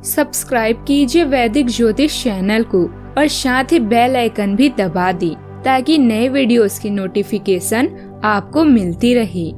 Subscribe कीजिए वैदिक ज्योतिष चैनल को और साथ ही बेल आइकन भी दबा दी ताकि नए वीडियोस की नोटिफिकेशन आपको मिलती रहे।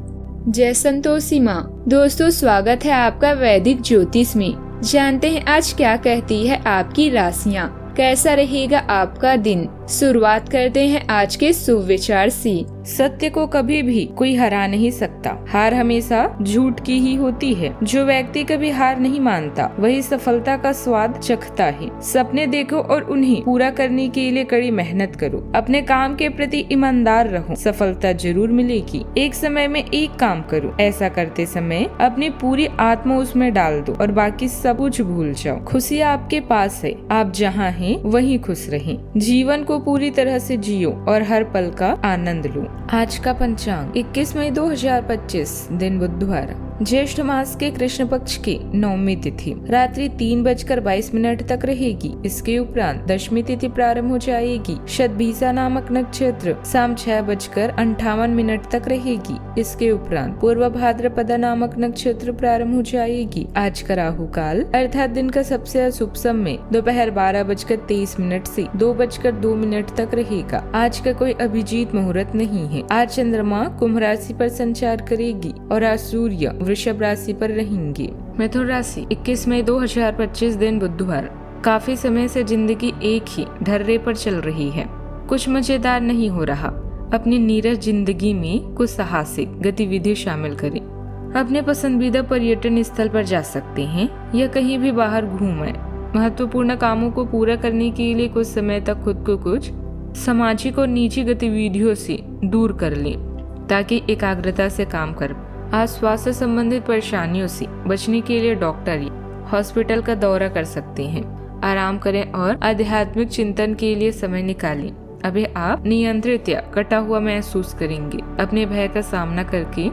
जय संतोषी माँ। दोस्तों, स्वागत है आपका वैदिक ज्योतिष में। जानते हैं आज क्या कहती है आपकी राशियाँ, कैसा रहेगा आपका दिन। शुरुआत करते हैं आज के शुभ विचार से। सत्य को कभी भी कोई हरा नहीं सकता, हार हमेशा झूठ की ही होती है। जो व्यक्ति कभी हार नहीं मानता वही सफलता का स्वाद चखता है। सपने देखो और उन्हें पूरा करने के लिए कड़ी मेहनत करो। अपने काम के प्रति ईमानदार रहो, सफलता जरूर मिलेगी। एक समय में एक काम करो, ऐसा करते समय अपनी पूरी आत्मा उसमें डाल दो और बाकी सब कुछ भूल जाओ। खुशी आपके पास है, आप जहाँ हैं वहीं खुश रहें। जीवन को पूरी तरह से जियो और हर पल का आनंद लो। आज का पंचांग 21 मई 2025 दिन बुधवार, ज्येष्ठ मास के कृष्ण पक्ष की नवमी तिथि रात्रि 3:22 तक रहेगी। इसके उपरांत दशमी तिथि प्रारंभ हो जाएगी। शतभिषा नामक नक्षत्र शाम 6:58 तक रहेगी। इसके उपरांत पूर्व भाद्रपदा नामक नक्षत्र प्रारंभ हो जाएगी। आज का राहु काल अर्थात दिन का सबसे अशुभ समय दोपहर 12:23 से 2:02 तक रहेगा। आज का कोई अभिजीत मुहूर्त नहीं है। आज चंद्रमा कुंभ राशि पर संचार करेगी और आज सूर्य वृषभ राशि पर रहेंगे। मिथुन राशि 21 मई 2025 दिन बुधवार, काफी समय से जिंदगी एक ही ढर्रे पर चल रही है। कुछ मजेदार नहीं हो रहा। अपनी नीरस जिंदगी में कुछ साहसिक गतिविधि शामिल करें। अपने पसंदीदा पर्यटन स्थल पर जा सकते हैं या कहीं भी बाहर घूमें। महत्वपूर्ण कामों को पूरा करने के लिए कुछ समय तक खुद को कुछ सामाजिक और निजी गतिविधियों से दूर कर लें ताकि एकाग्रता से काम कर। आज स्वास्थ्य संबंधित परेशानियों से बचने के लिए डॉक्टर या हॉस्पिटल का दौरा कर सकते हैं। आराम करें और आध्यात्मिक चिंतन के लिए समय निकालें। अभी आप नियंत्रित या कटा हुआ महसूस करेंगे। अपने भय का सामना करके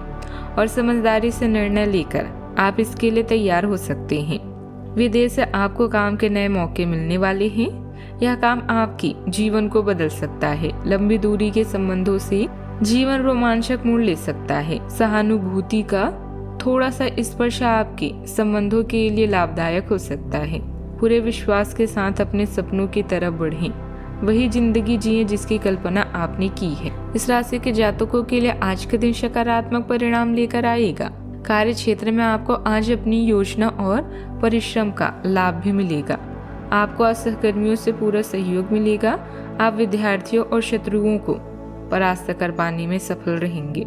और समझदारी से निर्णय लेकर आप इसके लिए तैयार हो सकते हैं। विदेश से आपको काम के नए मौके मिलने वाले हैं। यह काम आपकी जीवन को बदल सकता है। लंबी दूरी के संबंधों से जीवन रोमांचक मोड़ ले सकता है। सहानुभूति का थोड़ा सा स्पर्श आपके संबंधों के लिए लाभदायक हो सकता है। पूरे विश्वास के साथ अपने सपनों की तरफ बढ़ें। वही जिंदगी जिए जिसकी कल्पना आपने की है। इस राशि के जातकों के लिए आज के दिन सकारात्मक परिणाम लेकर आएगा। कार्य क्षेत्र में आपको आज अपनी योजना और परिश्रम का लाभ भी मिलेगा। आपको आज सहकर्मियों से पूरा सहयोग मिलेगा। आप विद्यार्थियों और शत्रुओं को परास्त कर पाने में सफल रहेंगे।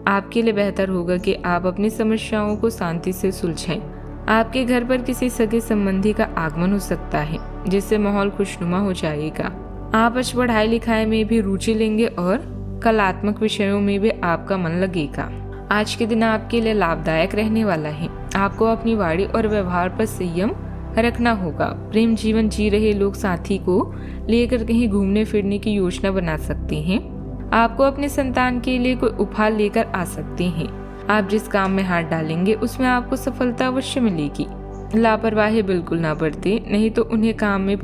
आपके लिए बेहतर होगा कि आप अपनी समस्याओं को शांति से सुलझाएं। आपके घर पर किसी सगे संबंधी का आगमन हो सकता है जिससे माहौल खुशनुमा हो जाएगा। आप आज पढ़ाई लिखाई में भी रुचि लेंगे और कलात्मक विषयों में भी आपका मन लगेगा। आज के दिन आपके लिए लाभदायक रहने वाला है। आपको अपनी वाणी और व्यवहार पर संयम रखना होगा। प्रेम जीवन जी रहे लोग साथी को लेकर कहीं घूमने फिरने की योजना बना सकते हैं। आपको अपने संतान के लिए कोई उपहार लेकर आ सकते हैं। आप जिस काम में हाथ डालेंगे उसमें आपको सफलता अवश्य मिलेगी। लापरवाही बिल्कुल ना बरते, नहीं तो उन्हें काम में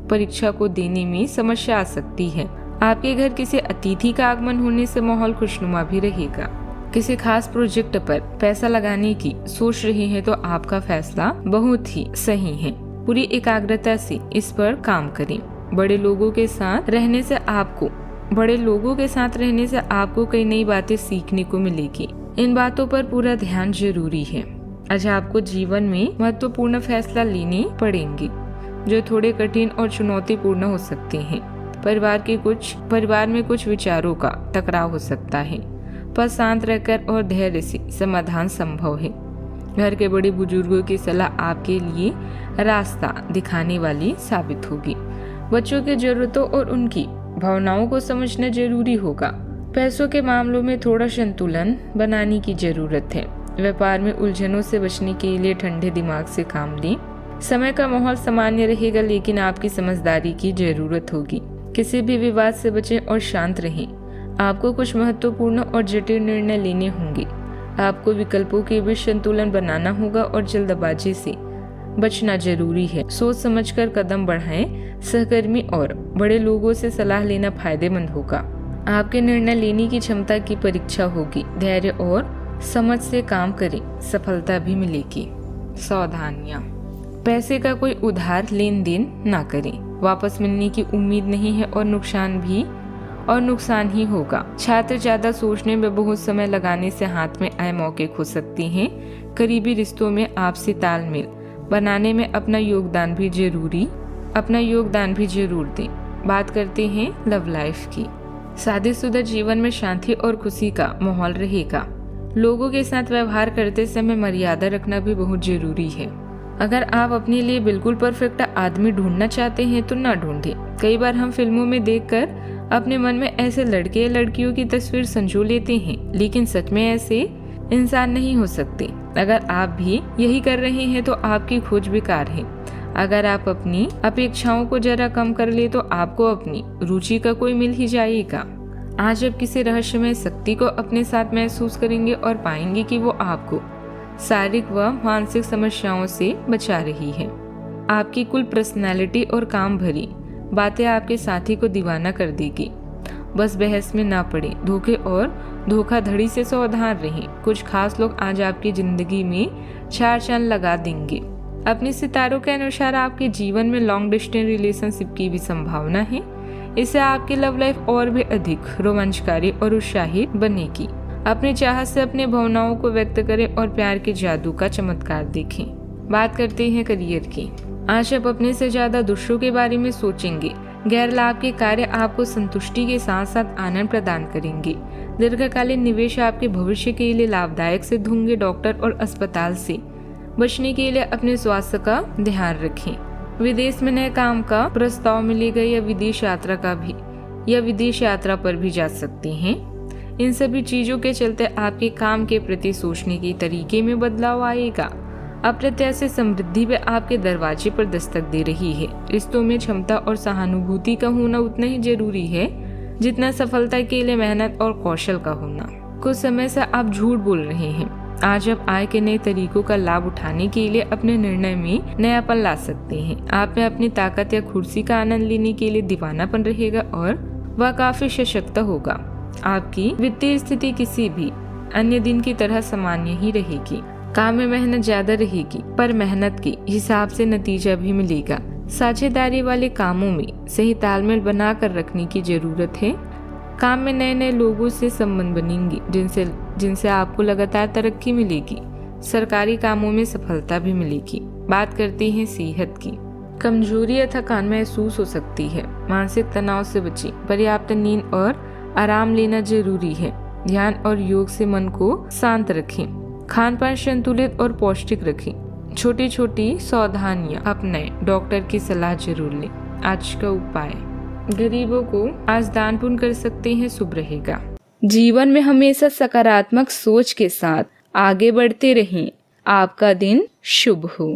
परीक्षा को देने में समस्या आ सकती है। आपके घर किसी अतिथि का आगमन होने से माहौल खुशनुमा भी रहेगा। किसी खास प्रोजेक्ट पर पैसा लगाने की सोच रहे हैं तो आपका फैसला बहुत ही सही है। पूरी एकाग्रता से इस पर काम करें। बड़े लोगों के साथ रहने से आपको कई नई बातें सीखने को मिलेगी। इन बातों पर पूरा ध्यान जरूरी है। आज आपको जीवन में महत्वपूर्ण फैसला लेने पड़ेंगे जो थोड़े कठिन और चुनौतीपूर्ण हो सकते हैं। परिवार में कुछ विचारों का टकराव हो सकता है, पर शांत रहकर और धैर्य से समाधान संभव है। घर के बड़े बुजुर्गों की सलाह आपके लिए रास्ता दिखाने वाली साबित होगी। बच्चों की जरूरतों और उनकी भावनाओं को समझना जरूरी होगा। पैसों के मामलों में थोड़ा संतुलन बनाने की जरूरत है। व्यापार में उलझनों से बचने के लिए ठंडे दिमाग से काम लें। समय का माहौल सामान्य रहेगा लेकिन आपकी समझदारी की जरूरत होगी। किसी भी विवाद से बचें और शांत रहें। आपको कुछ महत्वपूर्ण और जटिल निर्णय लेने होंगे। आपको विकल्पों के बीच संतुलन बनाना होगा और जल्दबाजी से बचना जरूरी है। सोच समझकर कदम बढ़ाएं। सहकर्मी और बड़े लोगों से सलाह लेना फायदेमंद होगा। आपके निर्णय लेने की क्षमता की परीक्षा होगी। धैर्य और समझ से काम करें, सफलता भी मिलेगी। सावधानियां। पैसे का कोई उधार लेन देन ना करें। वापस मिलने की उम्मीद नहीं है और नुकसान ही होगा। छात्र ज्यादा सोचने में बहुत समय लगाने से हाथ में आए मौके खो सकते हैं। करीबी रिश्तों में आपसी तालमेल बनाने में अपना योगदान भी जरूर दें। बात करते हैं लव लाइफ की। शादीशुदा जीवन में शांति और खुशी का माहौल रहेगा। लोगों के साथ व्यवहार करते समय मर्यादा रखना भी बहुत जरूरी है। अगर आप अपने लिए बिल्कुल परफेक्ट आदमी ढूंढना चाहते हैं तो ना ढूंढें। कई बार हम फिल्मों में देखकर अपने मन में ऐसे लड़के या लड़कियों की तस्वीर संजो लेते हैं, लेकिन सच में ऐसे इंसान नहीं हो सकते। अगर आप भी यही कर रहे हैं तो आपकी खोज बेकार है। अगर आप अपनी अपेक्षाओं को जरा कम कर ले तो आपको अपनी रुचि का कोई मिल ही जाएगा। आज आप किसी रहस्यमय शक्ति को अपने साथ महसूस करेंगे और पाएंगे कि वो आपको शारीरिक व मानसिक समस्याओं से बचा रही है। आपकी कुल पर्सनैलिटी और काम भरी बातें आपके साथी को दीवाना कर देगी। बस बहस में ना पड़े। धोखे और धोखाधड़ी से सावधान रहें। कुछ खास लोग आज आपकी जिंदगी में चार चांद लगा देंगे। अपने सितारों के अनुसार आपके जीवन में लॉन्ग डिस्टेंस रिलेशनशिप की भी संभावना है। इससे आपकी लव लाइफ और भी अधिक रोमांचकारी और उत्साहित बनेगी। अपनी चाहत से अपने भावनाओं को व्यक्त करें और प्यार के जादू का चमत्कार देखें। बात करते हैं करियर की। आज आप अपने से ज्यादा दूसरों के बारे में सोचेंगे। गैर लाभ के कार्य आपको संतुष्टि के साथ साथ आनंद प्रदान करेंगे। दीर्घकालीन निवेश आपके भविष्य के लिए लाभदायक सिद्ध होंगे। डॉक्टर और अस्पताल से बचने के लिए अपने स्वास्थ्य का ध्यान रखें। विदेश में नए काम का प्रस्ताव मिलेगा या विदेश यात्रा पर भी जा सकते हैं। इन सभी चीजों के चलते आपके काम के प्रति सोचने के तरीके में बदलाव आएगा। अप्रत्याशित समृद्धि भी आपके दरवाजे पर दस्तक दे रही है। रिश्तों में क्षमता और सहानुभूति का होना उतना ही जरूरी है जितना सफलता के लिए मेहनत और कौशल का होना। कुछ समय से आप झूठ बोल रहे हैं। आज आप आय के नए तरीकों का लाभ उठाने के लिए अपने निर्णय में नयापन ला सकते हैं। आप में अपनी ताकत या कुर्सी का आनंद लेने के लिए दीवानापन रहेगा और वह काफी सशक्त होगा। आपकी वित्तीय स्थिति किसी भी अन्य दिन की तरह सामान्य ही रहेगी। काम में मेहनत ज्यादा रहेगी पर मेहनत के हिसाब से नतीजा भी मिलेगा। साझेदारी वाले कामों में सही तालमेल बनाकर रखने की जरूरत है। काम में नए नए लोगों से संबंध बनेंगे जिनसे आपको लगातार तरक्की मिलेगी। सरकारी कामों में सफलता भी मिलेगी। बात करते हैं सेहत की। कमजोरी या थकान महसूस हो सकती है। मानसिक तनाव से बचें। पर्याप्त नींद और आराम लेना जरूरी है। ध्यान और योग से मन को शांत रखें। खान पान संतुलित और पौष्टिक रखें। छोटी छोटी सावधानियां अपनाएं। डॉक्टर की सलाह जरूर लें। आज का उपाय, गरीबों को आज दान पुण्य कर सकते हैं, शुभ रहेगा। जीवन में हमेशा सकारात्मक सोच के साथ आगे बढ़ते रहें। आपका दिन शुभ हो।